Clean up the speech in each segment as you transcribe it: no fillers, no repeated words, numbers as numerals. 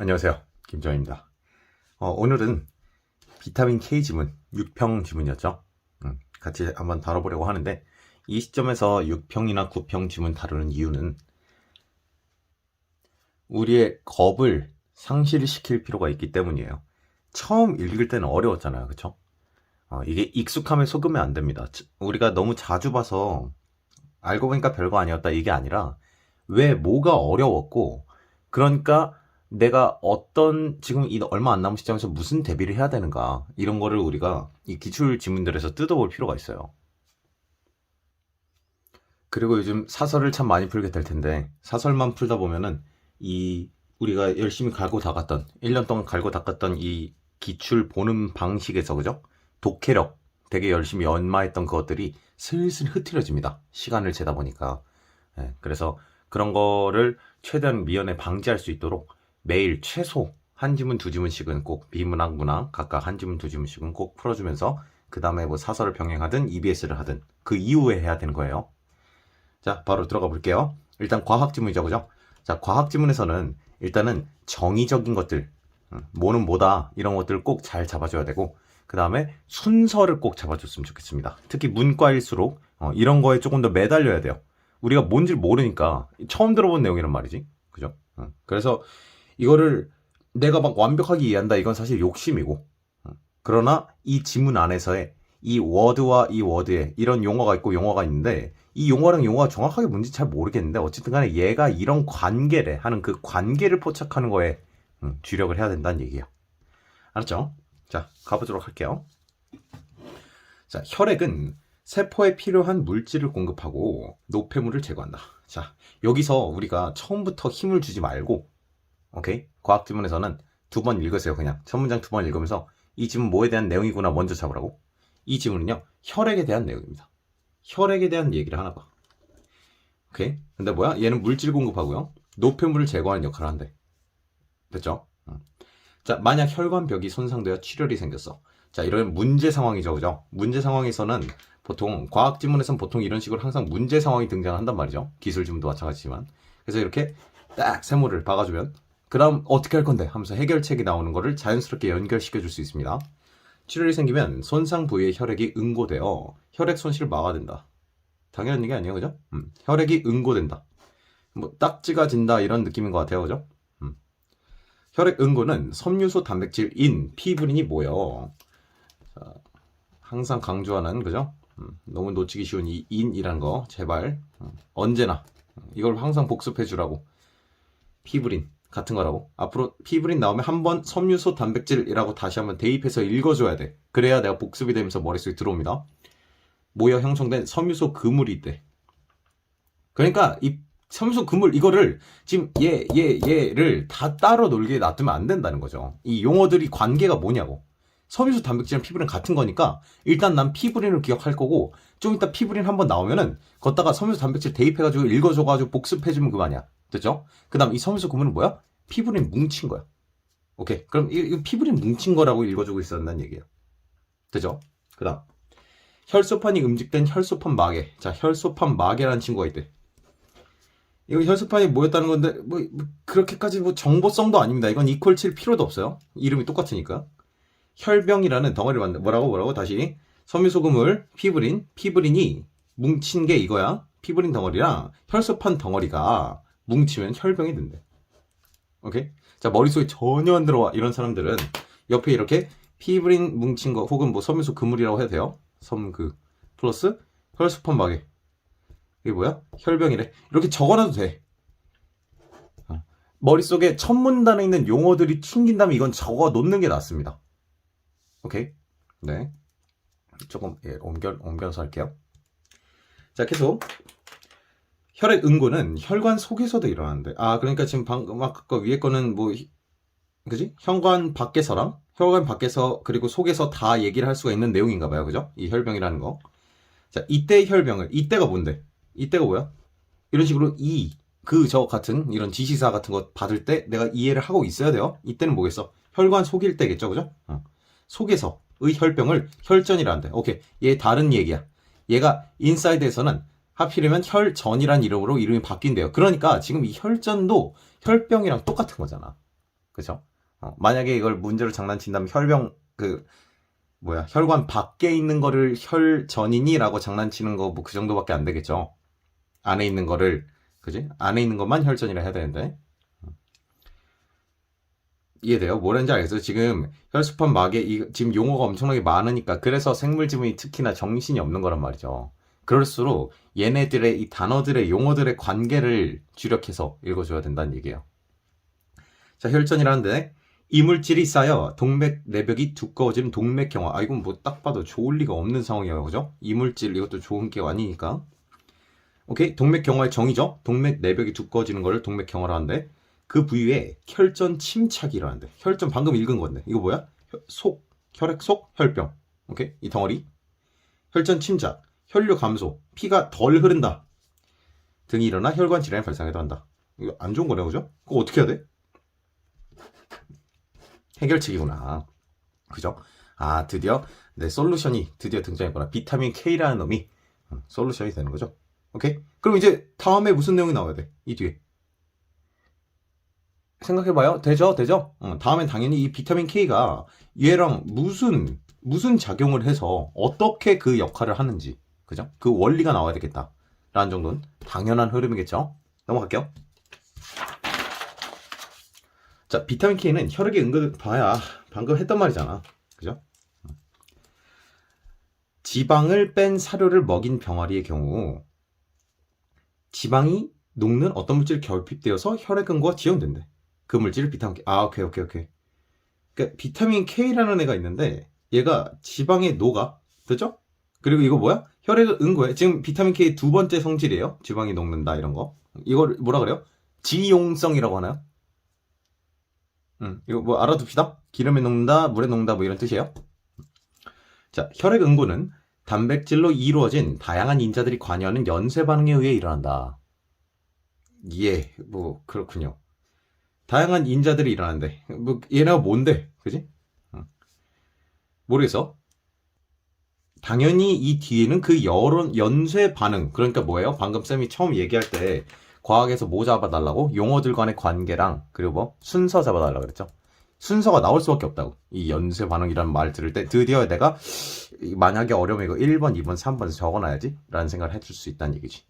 안녕하세요. 김정입니다. 오늘은 비타민 K 지문, 6평 지문이었죠. 같이 한번 다뤄보려고 하는데, 이 시점에서 6평이나 9평 지문 다루는 이유는 우리의 겁을 상실시킬 필요가 있기 때문이에요. 처음 읽을 때는 어려웠잖아요. 그쵸? 이게 익숙함에 속으면 안 됩니다. 우리가 너무 자주 봐서 알고 보니까 별거 아니었다 이게 아니라 왜 뭐가 어려웠고, 그러니까 내가 지금 이 얼마 안 남은 시점에서 무슨 대비를 해야 되는가, 이런 거를 우리가 이 기출 지문들에서 뜯어볼 필요가 있어요. 그리고 요즘 사설을 참 많이 풀게 될 텐데, 사설만 풀다 보면은 우리가 열심히 갈고 닦았던 1년 동안 갈고 닦았던 이 기출 보는 방식에서, 그죠? 독해력 되게 열심히 연마했던 그것들이 슬슬 흐트러집니다. 시간을 재다 보니까. 그래서 그런 거를 최대한 미연에 방지할 수 있도록 매일 최소 한 지문 두 지문씩은 꼭 비문학 문학 각각 한 지문 두 지문씩은 꼭 풀어주면서, 그 다음에 뭐 사설을 병행하든 EBS를 하든 그 이후에 해야 되는 거예요. 자, 바로 들어가 볼게요. 일단 과학 지문이죠, 그죠? 자, 과학 지문에서는 일단은 정의적인 것들, 뭐는 뭐다, 이런 것들을 꼭 잘 잡아줘야 되고, 그 다음에 순서를 꼭 잡아줬으면 좋겠습니다. 특히 문과일수록 이런 거에 조금 더 매달려야 돼요. 우리가 뭔지 모르니까 처음 들어본 내용이란 말이지, 그죠? 그래서 이거를 내가 막 완벽하게 이해한다, 이건 사실 욕심이고, 그러나 이 지문 안에서의 이 워드와 이 워드에 이런 용어가 있고 용어가 있는데, 이 용어랑 용어가 정확하게 뭔지 잘 모르겠는데 어쨌든 간에 얘가 이런 관계래 하는 그 관계를 포착하는 거에 주력을 해야 된다는 얘기예요. 알았죠? 자, 가보도록 할게요. 자, 혈액은 세포에 필요한 물질을 공급하고 노폐물을 제거한다. 자, 여기서 우리가 처음부터 힘을 주지 말고, 오케이? 과학 지문에서는 두 번 읽으세요. 그냥 첫 문장 두 번 읽으면서 이 지문 뭐에 대한 내용이구나 먼저 잡으라고. 이 지문은요, 혈액에 대한 내용입니다. 혈액에 대한 얘기를 하나 봐. 오케이? 근데 뭐야? 얘는 물질 공급하고요, 노폐물을 제거하는 역할을 한대. 됐죠? 자, 만약 혈관벽이 손상되어 출혈이 생겼어. 자, 이런 문제 상황이죠, 그죠? 문제 상황에서는 보통 과학 지문에서는 보통 이런 식으로 항상 문제 상황이 등장한단 말이죠. 기술 지문도 마찬가지지만. 그래서 이렇게 딱 세모를 박아주면, 그다음 어떻게 할 건데 하면서 해결책이 나오는 거를 자연스럽게 연결시켜 줄 수 있습니다. 출혈이 생기면 손상 부위의 혈액이 응고되어 혈액 손실을 막아야 된다. 당연한 얘기 아니에요, 그죠? 혈액이 응고된다. 뭐 딱지가 진다 이런 느낌인 것 같아요, 그죠? 혈액 응고는 섬유소 단백질인 피브린이 모여, 자, 항상 강조하는, 그죠? 너무 놓치기 쉬운 이 인이라는 거 제발 언제나 이걸 항상 복습해 주라고. 피브린 같은 거라고. 앞으로 피브린 나오면 한번 섬유소 단백질이라고 다시 한번 대입해서 읽어줘야 돼. 그래야 내가 복습이 되면서 머릿속에 들어옵니다. 모여 형성된 섬유소 그물이 있대. 그러니까 이 섬유소 그물, 이거를 지금 얘를 다 따로 놀게 놔두면 안 된다는 거죠. 이 용어들이 관계가 뭐냐고. 섬유소 단백질이랑 피브린 같은 거니까 일단 난 피브린을 기억할 거고, 좀 이따 피브린 한번 나오면은 걷다가 섬유소 단백질 대입해가지고 읽어줘가지고 복습해주면 그만이야. 됐죠? 그 다음 이 섬유소 그물은 뭐야? 피브린 뭉친 거야. 오케이, 그럼 이 피브린 뭉친 거라고 읽어주고 있었다는 얘기예요. 됐죠? 그 다음 혈소판이 음직된 혈소판 마개. 자, 혈소판 마개라는 친구가 있대. 이거 혈소판이 뭐였다는 건데 그렇게까지 정보성도 아닙니다. 이건 이퀄 칠 필요도 없어요. 이름이 똑같으니까. 혈병이라는 덩어리를 만든, 뭐라고 다시. 섬유소 그물 피브린이 뭉친 게 이거야. 피브린 덩어리랑 혈소판 덩어리가 뭉치면 혈병이 된대. 오케이? 자, 머릿속에 전혀 안 들어와 이런 사람들은 옆에 이렇게 피브린 뭉친 거 혹은 뭐 섬유소 그물이라고 해도 돼요. 섬그 플러스 혈소판 마개. 이게 뭐야? 혈병이래. 이렇게 적어놔도 돼. 머릿속에 첫 문단에 있는 용어들이 튕긴다면 이건 적어 놓는 게 낫습니다. 오케이? 네. 조금 옮겨서 할게요. 자, 계속. 혈액 응고는 혈관 속에서도 일어나는데, 그러니까 지금 방금 아까 위에 거는 그지? 혈관 밖에서 그리고 속에서 다 얘기를 할 수가 있는 내용인가 봐요, 그죠? 이 혈병이라는 거. 자, 이때의 혈병을, 이때가 뭔데? 이때가 뭐야? 이런 식으로 저 같은 이런 지시사 같은 거 받을 때 내가 이해를 하고 있어야 돼요. 이때는 뭐겠어? 혈관 속일 때겠죠, 그죠? 속에서의 혈병을 혈전이라 한대. 오케이, 얘 다른 얘기야. 얘가 인사이드에서는 하필이면 혈전이란 이름으로 이름이 바뀐대요. 그러니까 지금 이 혈전도 혈병이랑 똑같은 거잖아. 그죠? 만약에 이걸 문제로 장난친다면 혈관 밖에 있는 거를 혈전이니라고 장난치는 거 뭐 그 정도밖에 안 되겠죠. 안에 있는 거를, 그지? 안에 있는 것만 혈전이라 해야 되는데. 이해돼요? 뭐라는지 알겠어요? 지금 혈수판 막에 지금 용어가 엄청나게 많으니까 그래서 생물 지문이 특히나 정신이 없는 거란 말이죠. 그럴수록 얘네들의 이 단어들의 용어들의 관계를 주력해서 읽어줘야 된다는 얘기예요. 자, 혈전이라는데 이물질이 쌓여 동맥 내벽이 두꺼워지는 동맥경화. 아, 이건 뭐 딱 봐도 좋을 리가 없는 상황이에요, 그죠? 이물질 이것도 좋은 게 아니니까. 오케이, 동맥경화의 정의죠. 동맥 내벽이 두꺼워지는 거를 동맥경화로 하는데 그 부위에 혈전 침착이 일어난대. 혈전 방금 읽은 건데 이거 뭐야? 혈액 속 혈병. 오케이, 이 덩어리 혈전 침착, 혈류 감소, 피가 덜 흐른다 등이 일어나 혈관 질환이 발생하기도 한다. 이거 안 좋은 거네, 그죠? 그거 어떻게 해야 돼? 해결책이구나, 그죠? 아, 드디어 내 솔루션이 드디어 등장했구나. 비타민 K라는 놈이 솔루션이 되는 거죠. 오케이? 그럼 이제 다음에 무슨 내용이 나와야 돼? 이 뒤에 생각해봐요. 되죠? 다음엔 당연히 이 비타민 K가 얘랑 무슨 작용을 해서 어떻게 그 역할을 하는지, 그죠? 그 원리가 나와야 되겠다 라는 정도는 당연한 흐름이겠죠. 넘어갈게요. 자, 비타민 K는 혈액에 은근 봐야 방금 했던 말이잖아, 그죠? 지방을 뺀 사료를 먹인 병아리의 경우 지방이 녹는 어떤 물질이 결핍되어서 혈액 근고가 지연된대. 그 물질을 비타민 K. 아, 오케이. 그러니까 비타민 K라는 애가 있는데 얘가 지방에 녹아, 그죠? 그리고 이거 뭐야? 혈액을 은고해. 지금 비타민 K 두 번째 성질이에요. 지방이 녹는다 이런 거. 이걸 뭐라 그래요? 지용성이라고 하나요? 이거 뭐 알아둡시다. 기름에 녹는다, 물에 녹는다 뭐 이런 뜻이에요. 자, 혈액 응고는 단백질로 이루어진 다양한 인자들이 관여하는 연쇄 반응에 의해 일어난다. 예, 뭐 그렇군요. 다양한 인자들이 일어나는데 뭐 얘네가 뭔데, 그지? 모르겠어. 당연히 이 뒤에는 그 여러 연쇄 반응, 그러니까 뭐예요? 방금 쌤이 처음 얘기할 때 과학에서 뭐 잡아달라고? 용어들 간의 관계랑 그리고 뭐 순서 잡아달라고 그랬죠. 순서가 나올 수밖에 없다고. 이 연쇄 반응이라는 말 들을 때 드디어 내가 만약에 어려우면 이거 1번, 2번, 3번에서 적어놔야지 라는 생각을 해줄 수 있다는 얘기지.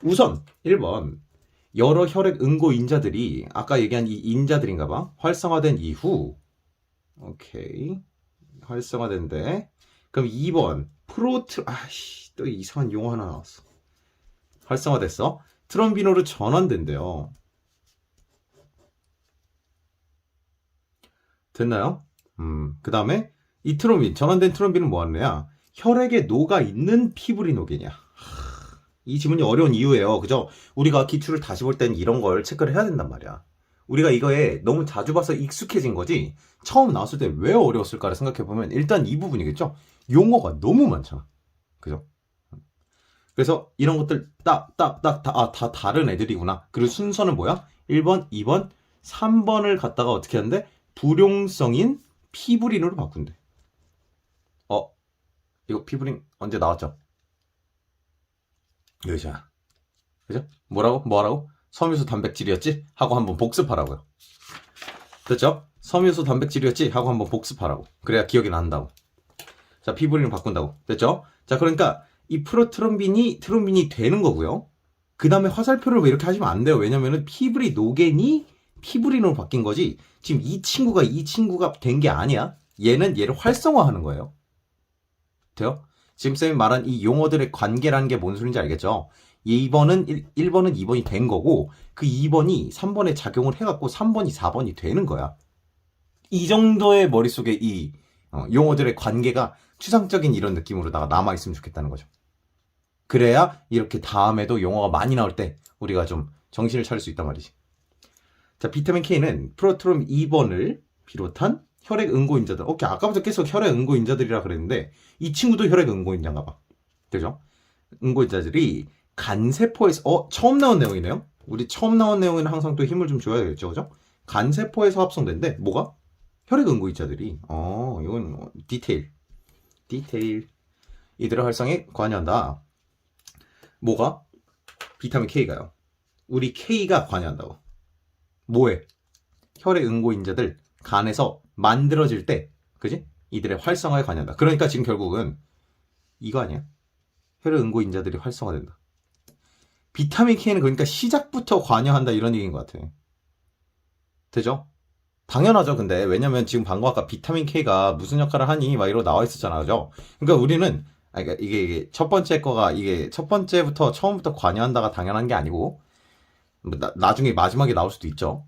우선 1번, 여러 혈액 응고 인자들이 아까 얘기한 이 인자들인가봐 활성화된 이후, 오케이, 활성화된대. 그럼 2번 또 이상한 용어 하나 나왔어. 활성화됐어. 트롬빈으로 전환된대요. 됐나요? 그 다음에 이 트롬빈, 전환된 트롬빈은 뭐하는 애야? 혈액에 녹아있는 피브리노겐이야. 이 지문이 어려운 이유예요, 그죠? 우리가 기출을 다시 볼 땐 이런 걸 체크를 해야 된단 말이야. 우리가 이거에 너무 자주 봐서 익숙해진 거지 처음 나왔을 때 왜 어려웠을까를 생각해보면 일단 이 부분이겠죠? 용어가 너무 많잖아, 그죠? 그래서 이런 것들 다 다른 애들이구나. 그리고 순서는 뭐야? 1번, 2번, 3번을 갖다가 어떻게 하는데? 불용성인 피브린으로 바꾼대. 이거 피브린 언제 나왔죠? 여자, 그죠? 뭐라고? 섬유소 단백질이었지? 하고 한번 복습하라고요. 됐죠? 섬유소 단백질이었지? 하고 한번 복습하라고. 그래야 기억이 난다고. 자, 피브린을 바꾼다고. 됐죠? 자, 그러니까 이 트롬빈이 되는 거고요. 그 다음에 화살표를 왜 이렇게 하시면 안 돼요. 왜냐면은 피브리노겐이 피브린으로 바뀐 거지 지금 이 친구가 된 게 아니야. 얘를 활성화하는 거예요. 돼요? 지금 쌤이 말한 이 용어들의 관계라는 게 뭔 소리인지 알겠죠? 1번은 2번이 된 거고 그 2번이 3번에 작용을 해갖고 3번이 4번이 되는 거야. 이 정도의 머릿속에 이 용어들의 관계가 추상적인 이런 느낌으로다가 남아있으면 좋겠다는 거죠. 그래야 이렇게 다음에도 용어가 많이 나올 때 우리가 좀 정신을 차릴 수 있단 말이지. 자, 비타민 K는 프로트롬 2번을 비롯한 혈액 응고인자들. 오케이, 아까부터 계속 혈액 응고인자들이라 그랬는데 이 친구도 혈액 응고인자인가 봐. 그죠? 응고인자들이 간세포에서 처음 나온 내용이네요. 우리 처음 나온 내용에는 항상 또 힘을 좀 줘야겠죠, 그죠? 간세포에서 합성된데 뭐가? 혈액 응고인자들이. 이건 디테일. 이들의 활성에 관여한다. 뭐가? 비타민 K가요. 우리 K가 관여한다고. 뭐해? 혈액 응고인자들 간에서 만들어질 때, 그지? 이들의 활성화에 관여한다. 그러니까 지금 결국은 이거 아니야? 혈액 응고인자들이 활성화된다. 비타민 K는 그러니까 시작부터 관여한다 이런 얘기인 것 같아. 되죠? 당연하죠. 근데 왜냐면 지금 방금 아까 비타민 K가 무슨 역할을 하니 막 이러고 나와 있었잖아, 그죠? 그러니까 우리는 그러니까 이게 첫 번째 거가 이게 첫 번째부터 처음부터 관여한다가 당연한 게 아니고 뭐 나중에 마지막에 나올 수도 있죠.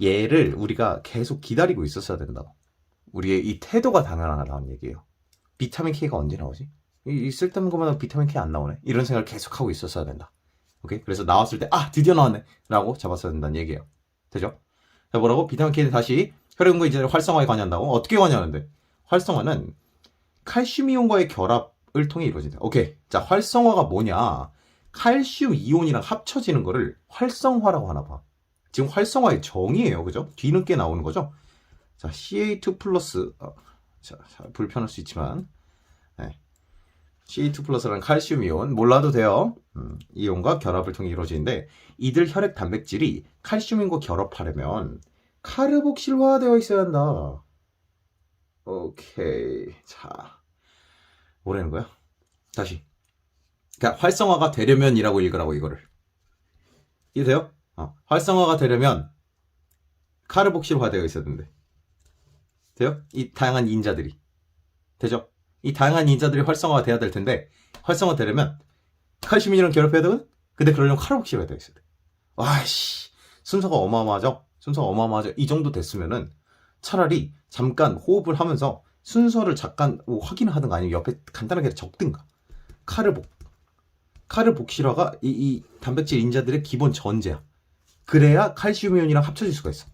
얘를 우리가 계속 기다리고 있었어야 된다고. 우리의 이 태도가 당연하다는 얘기예요. 비타민 K가 언제 나오지? 이 쓸데없는 것마다 비타민 K 안 나오네? 이런 생각을 계속 하고 있었어야 된다. 오케이? 그래서 나왔을 때 드디어 나왔네 라고 잡았어야 된다는 얘기예요. 되죠? 자, 뭐라고? 비타민 K는 다시 혈액응고인자들 활성화에 관여한다고? 어떻게 관여하는데? 활성화는 칼슘 이온과의 결합을 통해 이루어진다. 오케이. 자, 활성화가 뭐냐? 칼슘 이온이랑 합쳐지는 거를 활성화라고 하나 봐. 지금 활성화의 정의예요. 그죠? 뒤늦게 나오는 거죠? 자, CA2 플러스, 자, 불편할 수 있지만, 네. CA2 플러스라는 칼슘 이온, 몰라도 돼요. 이온과 결합을 통해 이루어지는데, 이들 혈액 단백질이 칼슘인과 결합하려면 카르복실화되어 있어야 한다. 오케이. 자, 뭐라는 거야? 다시. 그러니까 활성화가 되려면이라고 읽으라고 이거를. 이해돼요? 활성화가 되려면 카르복실화되어 있어야 된대. 돼요? 이 다양한 인자들이. 되죠? 이 다양한 인자들이 활성화가 돼야 될 텐데 활성화 되려면 칼슘이랑 결합해야 되거든? 근데 그러려면 카르복실화가 되어 있어야 돼. 와씨, 순서가 어마어마하죠? 순서가 어마어마하죠? 이 정도 됐으면은 차라리 잠깐 호흡을 하면서 순서를 잠깐 확인을 하든가 아니면 옆에 간단하게 적든가. 카르복실화가 이 단백질 인자들의 기본 전제야. 그래야 칼슘 이온이랑 합쳐질 수가 있어.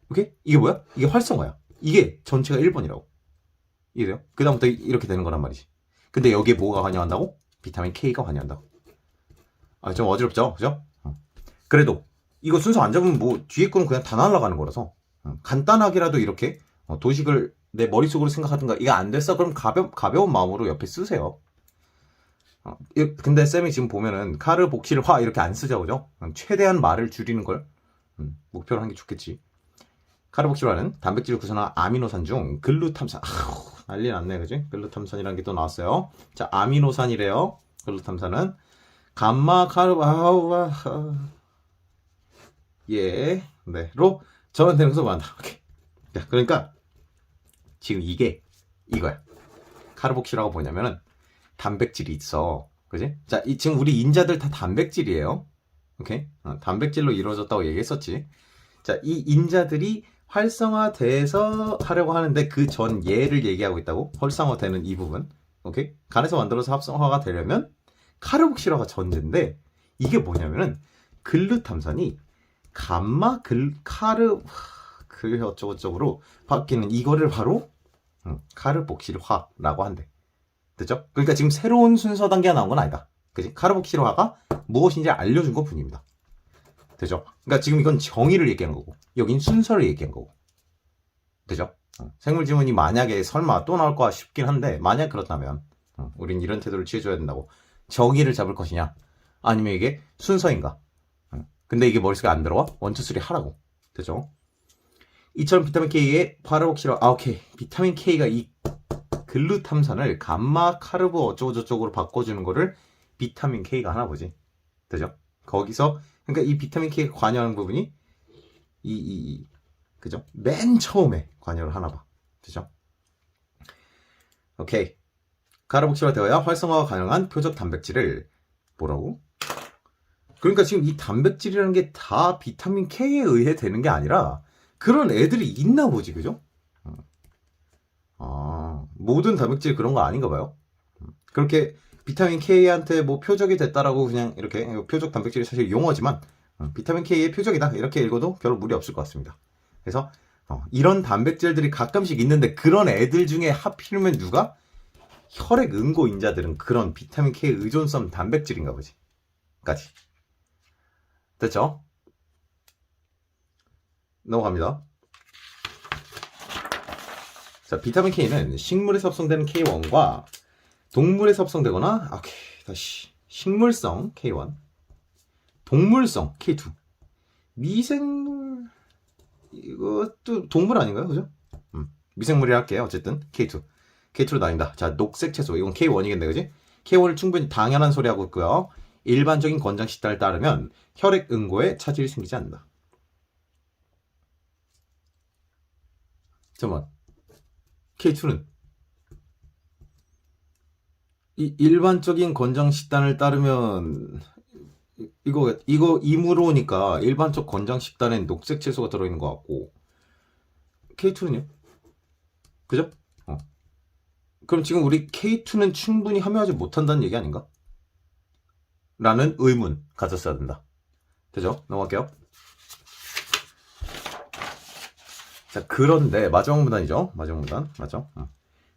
오케이? 이게 뭐야? 이게 활성화야. 이게 전체가 1번이라고. 이해돼요? 그 다음부터 이렇게 되는 거란 말이지. 근데 여기에 뭐가 관여한다고? 비타민 K가 관여한다고. 좀 어지럽죠? 그죠? 그래도 이거 순서 안 잡으면 뭐 뒤에 거는 그냥 다 날아가는 거라서 간단하게라도 이렇게 도식을 내 머릿속으로 생각하든가 이게 안 됐어? 그럼 가벼운 마음으로 옆에 쓰세요. 근데 쌤이 지금 보면은 카르복실화 이렇게 안 쓰죠, 그죠? 최대한 말을 줄이는 걸 목표로 하는 게 좋겠지. 카르복실화는 단백질을 구성하는 아미노산 중 글루탐산. 난리 났네, 그지? 글루탐산이라는 게 또 나왔어요. 자, 아미노산이래요. 글루탐산은 감마 로 전환되는 것으로 말한다. 오케이. 자, 그러니까 지금 이거야. 카르복실화가 뭐냐면은 단백질이 있어. 그지? 자, 지금 우리 인자들 다 단백질이에요. 오케이? 단백질로 이루어졌다고 얘기했었지. 자, 이 인자들이 활성화돼서 하려고 하는데 그 전 얘를 얘기하고 있다고? 활성화되는 이 부분. 오케이? 간에서 만들어서 합성화가 되려면 카르복실화가 전제인데 이게 뭐냐면은 글루탐산이 어쩌고저쩌고로 바뀌는 이거를 바로 카르복실화라고 한대. 됐죠? 그러니까 지금 새로운 순서 단계가 나온 건 아니다. 그지? 카르복실화가 무엇인지 알려준 것 뿐입니다. 되죠? 그러니까 지금 이건 정의를 얘기한 거고 여긴 순서를 얘기한 거고. 되죠? 생물지문이 만약에 설마 또 나올 거야 싶긴 한데 만약 그렇다면 우린 이런 태도를 취해줘야 된다고. 정의를 잡을 것이냐 아니면 이게 순서인가. 근데 이게 머릿속에 안 들어와? 1, 2, 3 하라고. 되죠? 이처럼 비타민 K의 카르복실화 오케이. 비타민 K가 이 글루탐산을 감마 카르보 어쩌고저쩌고로 바꿔주는 거를 비타민 K가 하나 보지. 되죠? 거기서 그러니까 이 비타민 K가 관여하는 부분이 그죠? 맨 처음에 관여를 하나 봐. 되죠? 오케이. 카르복실화 되어야 활성화가 가능한 표적 단백질을 뭐라고? 그러니까 지금 이 단백질이라는 게 다 비타민 K에 의해 되는 게 아니라 그런 애들이 있나 보지. 그죠? 모든 단백질이 그런 거 아닌가 봐요. 그렇게 비타민 K한테 뭐 표적이 됐다라고 그냥 이렇게 표적 단백질이 사실 용어지만 비타민 K의 표적이다 이렇게 읽어도 별 무리 없을 것 같습니다. 그래서 이런 단백질들이 가끔씩 있는데 그런 애들 중에 하필이면 누가? 혈액 응고인자들은 그런 비타민 K 의존성 단백질인가 보지. 까지. 됐죠? 넘어갑니다. 자, 비타민 K는 식물에서 합성되는 K1과 동물에서 합성되거나 오케이, 다시 식물성 K1, 동물성 K2, 미생물 이것도 동물 아닌가요? 그죠? 미생물이 할게요. 어쨌든 K2. K2로 나뉜다. 자, 녹색 채소. 이건 K1이겠네, 그지? K1을 충분히 당연한 소리 하고 있고요. 일반적인 권장 식단을 따르면 혈액 응고에 차질이 생기지 않는다. 잠깐만. K2는 이 일반적인 권장 식단을 따르면 이거 임으로니까 일반적 권장 식단엔 녹색 채소가 들어있는 것 같고 K2는요? 그죠? 그럼 지금 우리 K2는 충분히 함유하지 못한다는 얘기 아닌가? 라는 의문 가졌어야 된다. 되죠? 넘어갈게요. 자, 그런데 마지막 문단이죠. 마지막 문단 맞죠?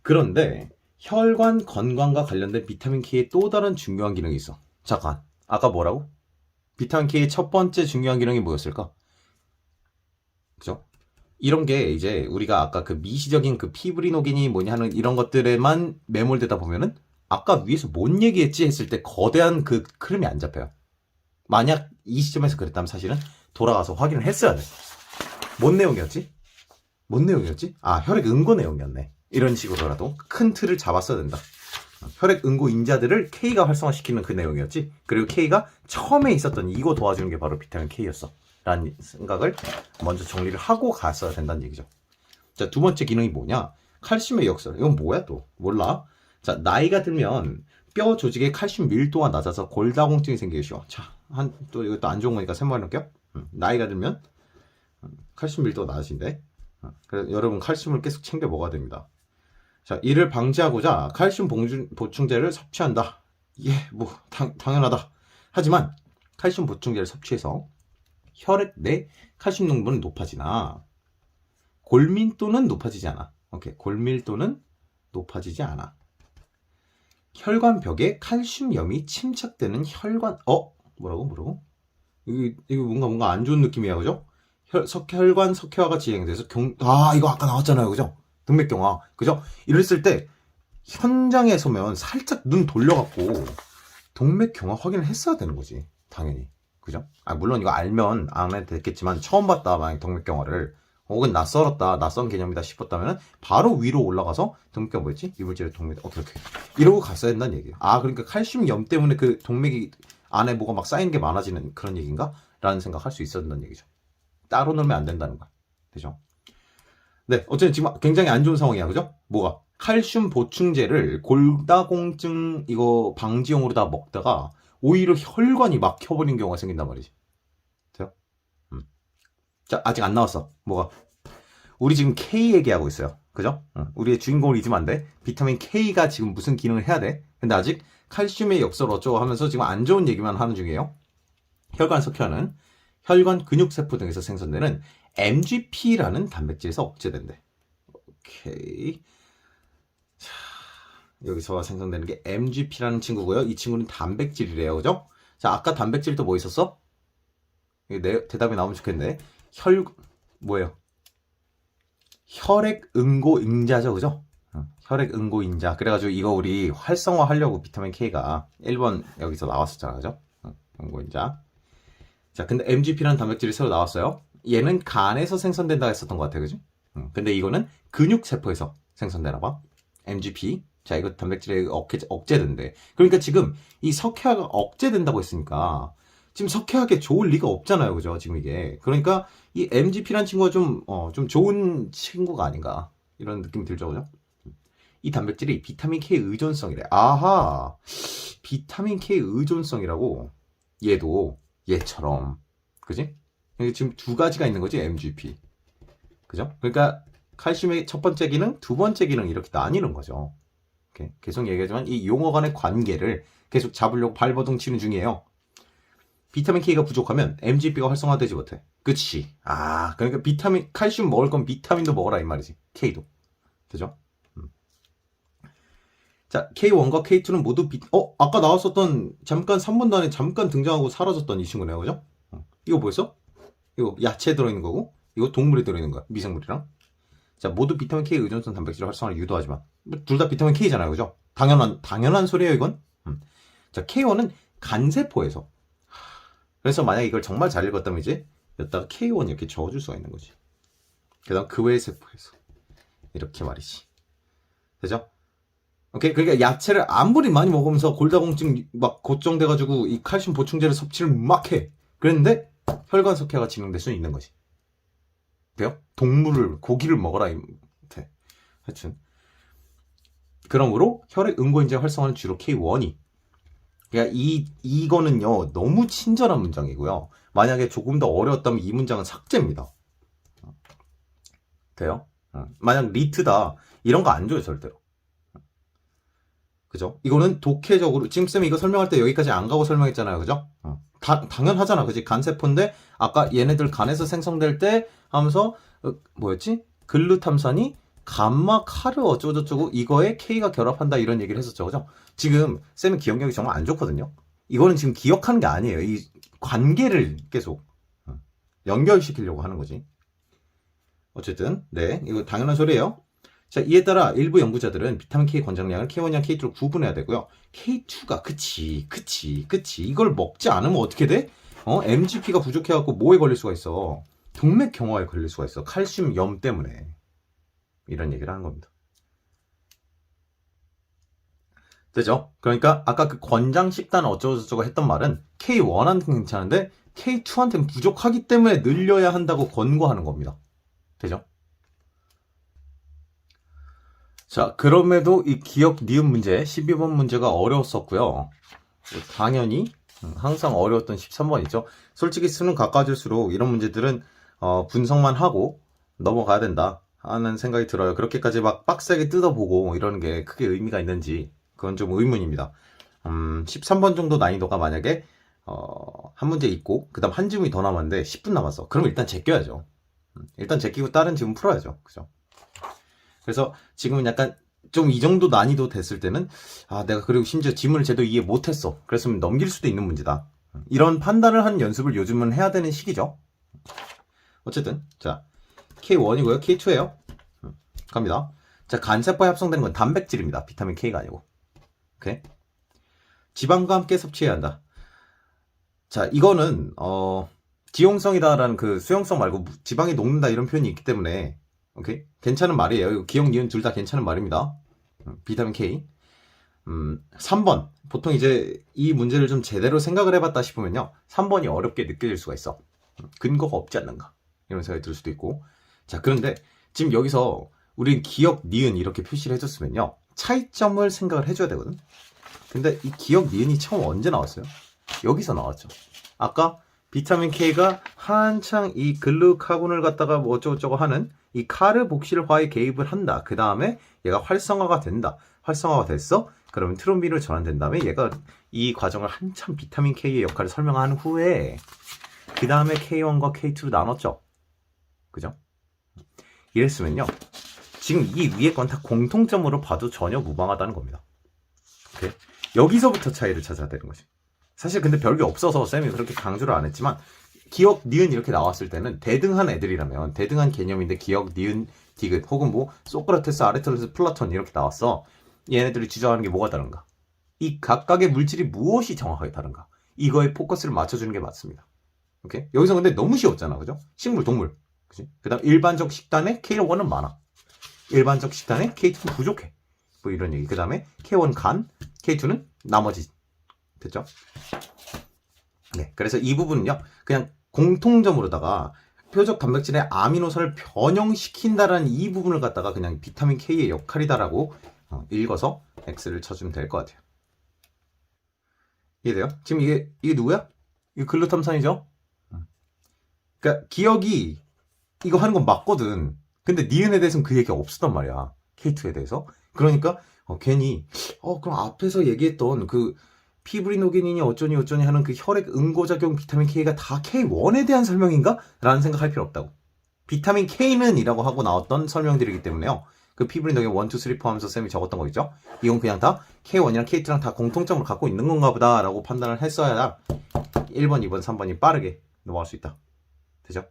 그런데 혈관 건강과 관련된 비타민 K의 또 다른 중요한 기능이 있어. 잠깐, 아까 뭐라고? 비타민 K의 첫 번째 중요한 기능이 뭐였을까? 그죠? 이런 게 이제 우리가 아까 그 미시적인 그 피브리노겐이 뭐냐 하는 이런 것들에만 매몰되다 보면은 아까 위에서 뭔 얘기했지 했을 때 거대한 그 흐름이 안 잡혀요. 만약 이 시점에서 그랬다면 사실은 돌아가서 확인을 했어야 돼. 뭔 내용이었지? 뭔 내용이었지? 아, 혈액 응고 내용이었네. 이런 식으로라도 큰 틀을 잡았어야 된다. 혈액 응고 인자들을 K가 활성화시키는 그 내용이었지. 그리고 K가 처음에 있었던 이거 도와주는 게 바로 비타민 K였어. 라는 생각을 먼저 정리를 하고 갔어야 된다는 얘기죠. 자, 두 번째 기능이 뭐냐? 칼슘의 역설. 이건 뭐야 또? 몰라. 자, 나이가 들면 뼈 조직의 칼슘 밀도가 낮아서 골다공증이 생기기 쉬워. 자, 또 이것도 안 좋은 거니까 세모해 놓을게요. 나이가 들면 칼슘 밀도가 낮아진대. 그래서 여러분 칼슘을 계속 챙겨 먹어야 됩니다. 자, 이를 방지하고자 칼슘 보충제를 섭취한다. 예, 뭐 당연하다. 하지만 칼슘 보충제를 섭취해서 혈액 내 칼슘 농도는 높아지나 골밀도는 높아지지 않아. 오케이, 골밀도는 높아지지 않아. 혈관벽에 칼슘염이 침착되는 뭐라고? 이거 뭔가 안 좋은 느낌이야, 그죠? 혈관 석회화가 진행돼서 이거 아까 나왔잖아요, 그죠? 동맥경화, 그죠? 이랬을 때 현장에 서면 살짝 눈 돌려갖고 동맥경화 확인을 했어야 되는 거지, 당연히, 그죠? 물론 이거 알면 안 해도 됐겠지만 처음 봤다 만약 동맥경화를 혹은 낯선 개념이다 싶었다면 바로 위로 올라가서 동맥경화 뭐였지? 이물질의 동맥, 오케이 이러고 갔어야 된다는 얘기예요. 그러니까 칼슘염 때문에 그 동맥이 안에 뭐가 막 쌓이는 게 많아지는 그런 얘기인가? 라는 생각할 수 있어야 된다는 얘기죠. 따로 놀면 안 된다는 거야. 되죠? 네, 어쨌든 지금 굉장히 안 좋은 상황이야, 그죠? 뭐가? 칼슘 보충제를 골다공증 이거 방지용으로 다 먹다가 오히려 혈관이 막혀버린 경우가 생긴단 말이지. 돼요? 자, 아직 안 나왔어. 뭐가? 우리 지금 K 얘기하고 있어요. 그죠? 우리의 주인공을 잊으면 안 돼. 비타민 K가 지금 무슨 기능을 해야 돼? 근데 아직 칼슘의 역설 어쩌고 하면서 지금 안 좋은 얘기만 하는 중이에요. 혈관 석회화는 혈관 근육세포 등에서 생성되는 MGP라는 단백질에서 억제된대. 오케이. 자, 여기서 생성되는 게 MGP라는 친구고요. 이 친구는 단백질이래요, 그죠? 자, 아까 단백질도 뭐 있었어? 대답이 나오면 좋겠네. 뭐예요? 혈액 응고 인자죠, 그죠? 혈액 응고 인자. 그래가지고 이거 우리 활성화 하려고 비타민 K가 1번 여기서 나왔었잖아, 그죠? 응고 인자. 자, 근데 MGP라는 단백질이 새로 나왔어요. 얘는 간에서 생성된다 했었던 것 같아요, 그죠? 근데 이거는 근육세포에서 생성되나봐. MGP. 자, 이거 단백질에 억제된대. 그러니까 지금 이 석회화가 억제된다고 했으니까 지금 석회화하게 좋을 리가 없잖아요, 그죠? 지금 이게. 그러니까 이 MGP라는 친구가 좀 좋은 친구가 아닌가. 이런 느낌이 들죠, 그죠? 이 단백질이 비타민 K 의존성이래. 아하. 비타민 K 의존성이라고. 얘처럼. 그지? 지금 두 가지가 있는 거지, MGP. 그죠? 그러니까 칼슘의 첫 번째 기능, 두 번째 기능 이렇게 나뉘는 거죠. 오케이. 계속 얘기하지만 이 용어 간의 관계를 계속 잡으려고 발버둥 치는 중이에요. 비타민 K가 부족하면 MGP가 활성화되지 못해. 그치? 그러니까 칼슘 먹을 건 비타민도 먹어라 이 말이지. K도. 되죠? 자, K1과 K2는 모두 아까 나왔었던 잠깐 3분 단에 잠깐 등장하고 사라졌던 이 친구네요, 그죠? 이거 뭐였어? 이거 야채에 들어있는 거고, 이거 동물에 들어있는 거야, 미생물이랑. 자, 모두 비타민 K 의존성 단백질 활성화를 유도하지만 둘 다 비타민 K잖아요, 그죠? 당연한 소리예요, 이건. 자, K1은 간세포에서. 그래서 만약 이걸 정말 잘 읽었다면 이제 여기다가 K1 이렇게 적어줄 수가 있는 거지. 그 다음 그 외의 세포에서. 이렇게 말이지. 되죠? 오케이? 그러니까 야채를 아무리 많이 먹으면서 골다공증 막 걱정돼가지고 이 칼슘 보충제를 섭취를 막 해. 그랬는데 혈관 석회가 진행될 수 있는 거지. 돼요? 고기를 먹어라. 돼. 하여튼. 그러므로 혈액 응고인제 활성화는 주로 K1이. 그러니까 이거는요, 너무 친절한 문장이고요. 만약에 조금 더 어려웠다면 이 문장은 삭제입니다. 돼요? 만약 리트다. 이런 거 안 줘요, 절대로. 그죠? 이거는 독해적으로, 지금 쌤이 이거 설명할 때 여기까지 안 가고 설명했잖아요. 그죠? 당연하잖아. 그지? 간세포인데, 아까 얘네들 간에서 생성될 때 하면서, 뭐였지? 글루탐산이 감마 카르 어쩌고저쩌고 이거에 K가 결합한다 이런 얘기를 했었죠. 그죠? 지금 쌤이 기억력이 정말 안 좋거든요. 이거는 지금 기억하는 게 아니에요. 이 관계를 계속 연결시키려고 하는 거지. 어쨌든 네, 이거 당연한 소리예요. 자, 이에 따라 일부 연구자들은 비타민 K 권장량을 K1이랑 K2로 구분해야 되고요. K2가 그치 이걸 먹지 않으면 어떻게 돼? MGP가 부족해갖고 뭐에 걸릴 수가 있어? 동맥 경화에 걸릴 수가 있어. 칼슘 염 때문에. 이런 얘기를 하는 겁니다. 되죠? 그러니까 아까 그 권장 식단 어쩌고저쩌고 했던 말은 K1한테는 괜찮은데 K2한테는 부족하기 때문에 늘려야 한다고 권고하는 겁니다. 되죠? 자, 그럼에도 이 기억 니은 문제 12번 문제가 어려웠었고요. 당연히 항상 어려웠던 13번이죠. 솔직히 수능 가까워질수록 이런 문제들은 분석만 하고 넘어가야 된다 하는 생각이 들어요. 그렇게까지 막 빡세게 뜯어보고 이러는 게 크게 의미가 있는지 그건 좀 의문입니다. 13번 정도 난이도가 만약에 한 문제 있고 그 다음 한 지문이 더 남았는데 10분 남았어. 그럼 일단 제껴야죠. 일단 제끼고 다른 지문 풀어야죠. 그죠? 그래서 지금은 약간 좀 이 정도 난이도 됐을 때는 내가 그리고 심지어 지문을 제대로 이해 못했어. 그랬으면 넘길 수도 있는 문제다. 이런 판단을 하는 연습을 요즘은 해야 되는 시기죠. 어쨌든 자 K1이고요. K2예요. 갑니다. 자, 간세포에 합성되는 건 단백질입니다. 비타민 K가 아니고. 오케이. 지방과 함께 섭취해야 한다. 자, 이거는 지용성이다라는 그 수용성 말고 지방이 녹는다 이런 표현이 있기 때문에 오케이? 괜찮은 말이에요. 기억, 니은 둘 다 괜찮은 말입니다. 비타민 K. 3번. 보통 이제 이 문제를 좀 제대로 생각을 해봤다 싶으면요. 3번이 어렵게 느껴질 수가 있어. 근거가 없지 않는가. 이런 생각이 들 수도 있고. 자, 그런데 지금 여기서 우린 기억, 니은 이렇게 표시를 해줬으면요. 차이점을 생각을 해줘야 되거든. 근데 이 기억, 니은이 처음 언제 나왔어요? 여기서 나왔죠. 아까 비타민 K가 한창 이 글루카곤을 갖다가 뭐 어쩌고저쩌고 하는 이 카르복실화에 개입을 한다. 그 다음에 얘가 활성화가 된다. 활성화가 됐어? 그러면 트롬빈으로 전환된 다음에 얘가 이 과정을 한참 비타민 K의 역할을 설명한 후에 그 다음에 K1과 K2로 나눴죠. 그죠? 이랬으면요. 지금 이 위에 건 다 공통점으로 봐도 전혀 무방하다는 겁니다. 오케이? 여기서부터 차이를 찾아야 되는 거지. 사실 근데 별게 없어서 쌤이 그렇게 강조를 안 했지만 기억, 니은 이렇게 나왔을 때는 대등한 애들이라면 대등한 개념인데 기억, 니은, 디귿 혹은 뭐 소크라테스, 아리스토텔레스, 플라톤 이렇게 나왔어. 얘네들이 주장하는 게 뭐가 다른가? 이 각각의 물질이 무엇이 정확하게 다른가? 이거에 포커스를 맞춰주는 게 맞습니다. 오케이? 여기서 근데 너무 쉬웠잖아. 그죠? 식물, 동물. 그치? 그 다음 일반적 식단에 K1은 많아. 일반적 식단에 K2는 부족해. 뭐 이런 얘기. 그 다음에 K1 간, K2는 나머지. 됐죠? 네. 그래서 이 부분은요. 그냥 공통점으로다가 표적 단백질의 아미노산을 변형시킨다라는 이 부분을 갖다가 그냥 비타민 K의 역할이다라고 읽어서 X를 쳐주면 될 것 같아요. 이해돼요? 지금 이게 누구야? 이게 글루탐산이죠? 그러니까 기억이 이거 하는 건 맞거든. 근데 니은에 대해서는 그 얘기가 없었단 말이야. K2에 대해서. 그러니까 괜히 그럼 앞에서 얘기했던 그 피브리노겐이니 어쩌니 하는 그 혈액 응고작용 비타민 K가 다 K1에 대한 설명인가? 라는 생각할 필요 없다고. 비타민 K는 이라고 하고 나왔던 설명들이기 때문에요. 그 피브리노겐 1, 2, 3, 4 하면서 쌤이 적었던 거 있죠? 이건 그냥 다 K1이랑 K2랑 다 공통점을 갖고 있는 건가 보다 라고 판단을 했어야 1번, 2번, 3번이 빠르게 넘어갈 수 있다. 되죠?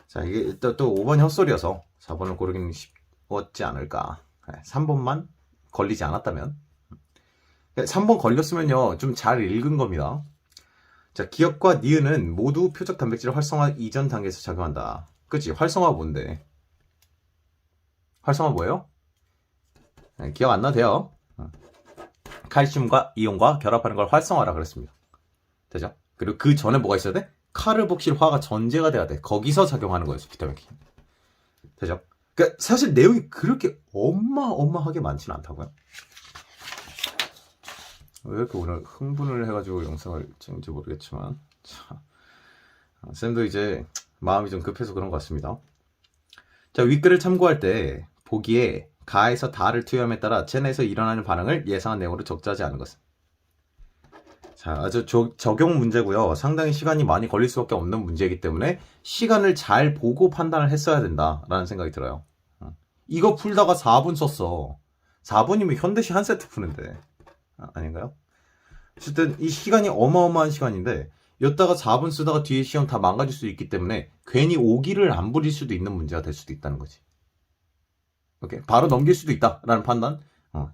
자, 이게 또 5번이 헛소리여서 4번을 고르기는 쉽지 않을까. 3번만 걸리지 않았다면. 3번 걸렸으면요, 좀 잘 읽은 겁니다. 자, 기억과 니은은 모두 표적 단백질 활성화 이전 단계에서 작용한다. 그치? 활성화 뭔데? 활성화 뭐예요? 네, 기억 안 나도 돼요. 칼슘과 이온과 결합하는 걸 활성화라 그랬습니다. 되죠? 그리고 그 전에 뭐가 있어야 돼? 카르복실화가 전제가 돼야 돼. 거기서 작용하는 거였어, 비타민 K. 되죠? 그러니까 사실 내용이 그렇게 어마어마하게 많지는 않다고요. 왜 이렇게 오늘 흥분을 해가지고 영상을 찍는지 모르겠지만, 참. 쌤도 이제 마음이 좀 급해서 그런 것 같습니다. 자, 윗글을 참고할 때 보기에 가에서 다를 투여함에 따라 체내에서 일어나는 반응을 예상한 내용으로 적자하지 않은 것은. 자, 아주 적용 문제고요. 상당히 시간이 많이 걸릴 수밖에 없는 문제이기 때문에 시간을 잘 보고 판단을 했어야 된다라는 생각이 들어요. 이거 풀다가 4분 썼어. 4분이면 현대시 한 세트 푸는데. 아닌가요? 어쨌든 이 시간이 어마어마한 시간인데 여기다가 4분 쓰다가 뒤에 시험 다 망가질 수 있기 때문에 괜히 오기를 안 부릴 수도 있는 문제가 될 수도 있다는 거지. 오케이? 바로 넘길 수도 있다라는 판단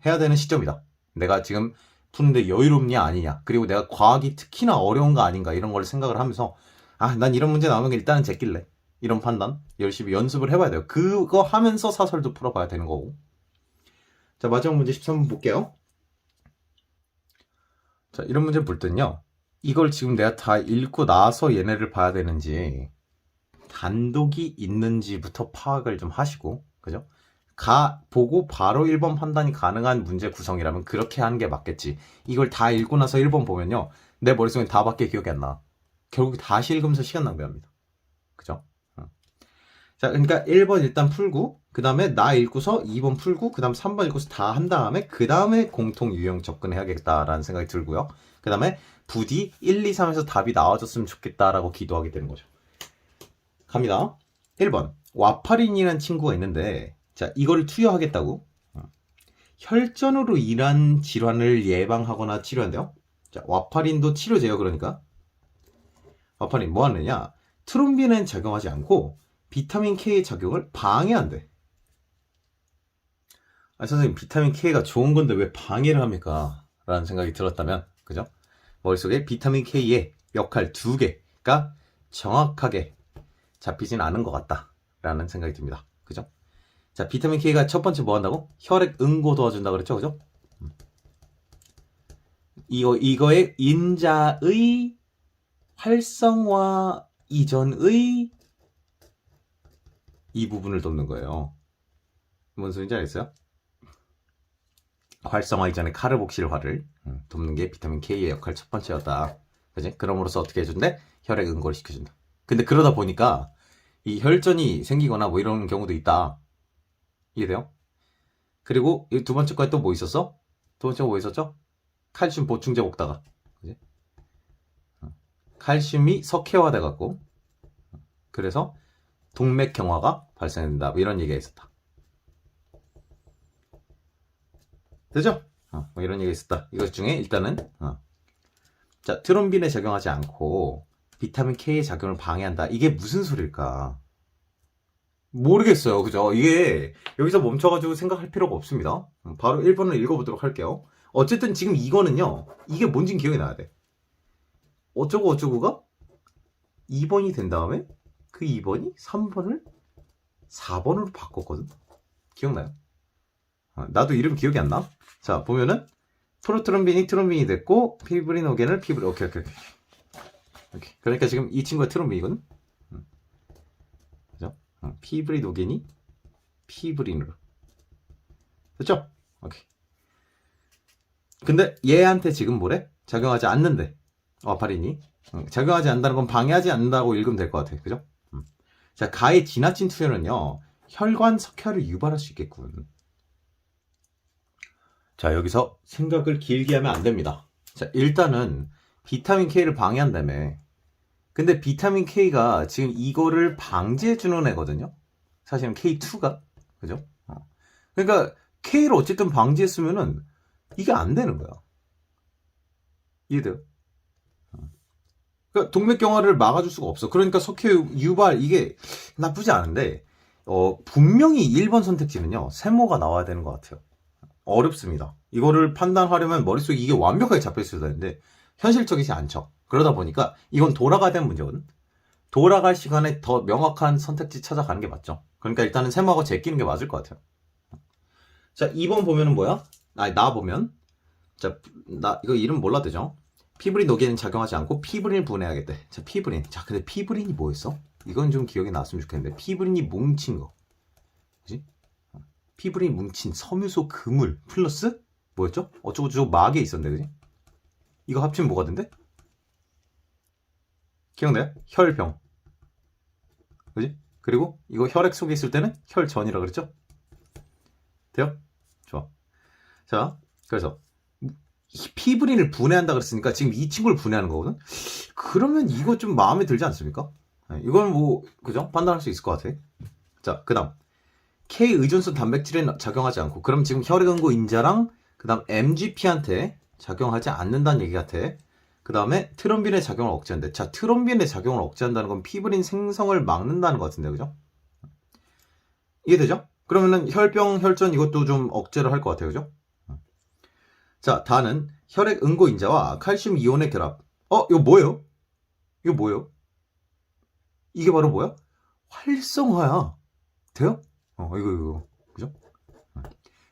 해야 되는 시점이다. 내가 지금 푸는데 여유롭냐 아니냐, 그리고 내가 과학이 특히나 어려운 거 아닌가 이런 걸 생각을 하면서 난 이런 문제 나오면 일단은 제낄래, 이런 판단 열심히 연습을 해봐야 돼요. 그거 하면서 사설도 풀어봐야 되는 거고. 자, 마지막 문제 13번 볼게요. 자, 이런 문제 볼 땐요, 이걸 지금 내가 다 읽고 나서 얘네를 봐야 되는지 단독이 있는지부터 파악을 좀 하시고, 그죠? 보고 바로 1번 판단이 가능한 문제 구성이라면 그렇게 하는 게 맞겠지. 이걸 다 읽고 나서 1번 보면요, 내 머릿속에 다밖에 기억이 안 나. 결국 다시 읽으면서 시간 낭비합니다. 그죠? 자, 그러니까 1번 일단 풀고, 그 다음에 나 읽고서 2번 풀고, 그 다음 3번 읽고서 다 한 다음에, 그 다음에 공통 유형 접근해야겠다라는 생각이 들고요. 그 다음에 부디 1, 2, 3에서 답이 나와줬으면 좋겠다라고 기도하게 되는 거죠. 갑니다. 1번. 와파린이라는 친구가 있는데, 자, 이거를 투여하겠다고. 혈전으로 인한 질환을 예방하거나 치료한대요. 자, 와파린도 치료제요, 그러니까. 와파린 뭐 하느냐? 트롬빈엔 작용하지 않고 비타민 K의 작용을 방해한대. 선생님, 비타민 K가 좋은 건데 왜 방해를 합니까? 라는 생각이 들었다면, 그죠? 머릿속에 비타민 K의 역할 2개가 정확하게 잡히진 않은 것 같다 라는 생각이 듭니다. 그죠? 자, 비타민 K가 첫 번째 뭐 한다고? 혈액 응고 도와준다 그랬죠? 그죠? 이거의 인자의 활성화 이전의 이 부분을 돕는 거예요. 뭔 소리인지 알겠어요? 활성화 이전의 카르복실화를 돕는 게 비타민 K의 역할 첫 번째였다. 그지? 그럼으로써 어떻게 해준대? 혈액 응고를 시켜준다. 근데 그러다 보니까 이 혈전이 생기거나 뭐 이런 경우도 있다. 이해돼요? 그리고 이 두 번째 거에 또 뭐 있었어? 두 번째 뭐 있었죠? 칼슘 보충제 먹다가, 그지? 칼슘이 석회화돼 갖고 그래서 동맥경화가 발생된다, 뭐 이런 얘기가 있었다. 되죠? 뭐 이런 얘기가 있었다. 이것 중에 일단은 자, 트롬빈에 작용하지 않고 비타민 K의 작용을 방해한다. 이게 무슨 소리일까? 모르겠어요. 그죠? 이게 여기서 멈춰가지고 생각할 필요가 없습니다. 바로 1번을 읽어보도록 할게요. 어쨌든 지금 이거는요, 이게 뭔진 기억이 나야 돼. 어쩌고 어쩌고가 2번이 된 다음에 그 2번이 3번을 4번으로 바꿨거든. 기억나요? 나도 이름 기억이 안 나? 자, 보면은 프로트롬빈이 트롬빈이 됐고 피브리노겐을 오케이. 그러니까 지금 이 친구가 트롬빈이거든. 그죠? 피브리노겐이 피브린으로 됐죠? 오케이. 근데 얘한테 지금 뭐래? 작용하지 않는데 와파린이 작용하지 않는다는 건 방해하지 않는다고 읽으면 될 것 같아. 그죠? 자, 가의 지나친 투여는요, 혈관 석회를 유발할 수 있겠군. 자, 여기서 생각을 길게 하면 안 됩니다. 자, 일단은 비타민 K를 방해한다며. 근데 비타민 K가 지금 이거를 방지해주는 애거든요. 사실은 K2가. 그죠? 그러니까 K를 어쨌든 방지했으면은 이게 안 되는 거야. 이해돼요? 그러니까 동맥경화를 막아줄 수가 없어. 그러니까 석회 유발, 이게 나쁘지 않은데 분명히 1번 선택지는요, 세모가 나와야 되는 것 같아요. 어렵습니다. 이거를 판단하려면 머릿속에 이게 완벽하게 잡혀있어야 되는데 현실적이지 않죠. 그러다 보니까 이건 돌아가야 되는 문제거든. 돌아갈 시간에 더 명확한 선택지 찾아가는 게 맞죠. 그러니까 일단은 세모하고 제끼는 게 맞을 것 같아요. 자, 2번 보면은 뭐야? 나 보면. 자, 이거 이름 몰라도 되죠? 피브린 녹에는 작용하지 않고 피브린을 분해하겠대. 자, 피브린. 자, 근데 피브린이 뭐였어? 이건 좀 기억이 났으면 좋겠는데. 피브린이 뭉친 거. 그지? 피브린이 뭉친 섬유소 그물 플러스 뭐였죠? 어쩌고저쩌고 막에 있었는데, 그지? 이거 합치면 뭐가 된대? 기억나요? 혈병. 그지? 그리고 이거 혈액 속에 있을 때는 혈전이라 그랬죠? 돼요? 좋아. 자, 그래서 피브린을 분해한다 그랬으니까 지금 이 친구를 분해하는 거거든? 그러면 이거 좀 마음에 들지 않습니까? 이건 뭐, 그죠? 판단할 수 있을 것 같아. 자, 그 다음. K 의존성 단백질에 작용하지 않고, 그럼 지금 혈액응고 인자랑, 그 다음 MGP한테 작용하지 않는다는 얘기 같아. 그 다음에 트롬빈의 작용을 억제한대. 자, 트롬빈의 작용을 억제한다는 건 피브린 생성을 막는다는 것 같은데, 그죠? 이해되죠? 그러면은 혈병, 혈전 이것도 좀 억제를 할 것 같아요, 그죠? 자, 다는 혈액 응고 인자와 칼슘 이온의 결합. 이거 뭐예요? 이거 뭐예요? 이게 바로 뭐야? 활성화야. 돼요? 이거. 그죠?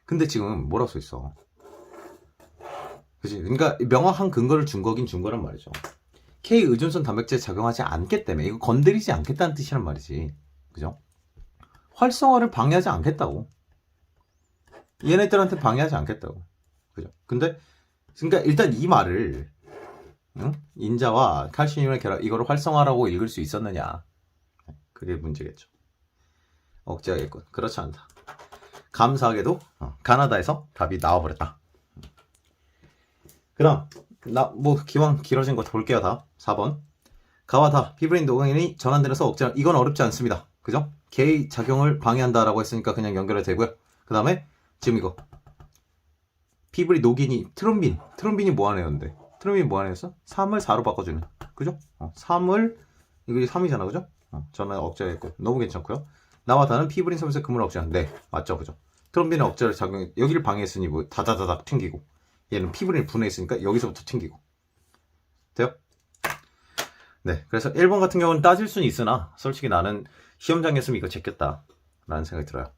근데 지금 뭐라고 써 있어? 그치? 그러니까 명확한 근거를 준 거긴 준 거란 말이죠. K 의존성 단백질에 작용하지 않기 때문에 이거 건드리지 않겠다는 뜻이란 말이지. 그죠? 활성화를 방해하지 않겠다고. 얘네들한테 방해하지 않겠다고. 그죠? 근데 그러니까 일단 이 말을 인자와 칼슘의 결합 이거를 활성화라고 읽을 수 있었느냐? 그게 문제겠죠. 억제하겠군. 그렇지 않다. 감사하게도 가나다에서 답이 나와버렸다. 그럼 기왕 길어진 거 볼게요. 다 4번. 가와 다 피브린 녹용이 전환되면서 억제. 이건 어렵지 않습니다. 그죠? K 작용을 방해한다라고 했으니까 그냥 연결이 되고요. 그 다음에 지금 이거 피브린 녹인이 트롬빈이 뭐하는 애였는데 트롬빈이 뭐하는 애였어? 3을 4로 바꿔주는. 그죠? 3을 이거 3이잖아. 그죠? 전환 억제했고 너무 괜찮고요. 나와 다는 피브린 섬유소 그물 억제한. 네, 맞죠, 그죠? 트롬빈의 억제를 작용, 여기를 방해했으니 뭐 다다다닥 튕기고, 얘는 피브린을 분해했으니까 여기서부터 튕기고. 돼요? 네, 그래서 1번 같은 경우는 따질 수는 있으나 솔직히 나는 시험장이었으면 이거 제꼈다 라는 생각이 들어요.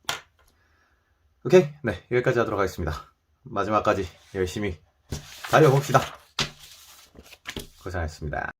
오케이, 네, 여기까지 하도록 하겠습니다. 마지막까지 열심히 달려봅시다. 고생하셨습니다.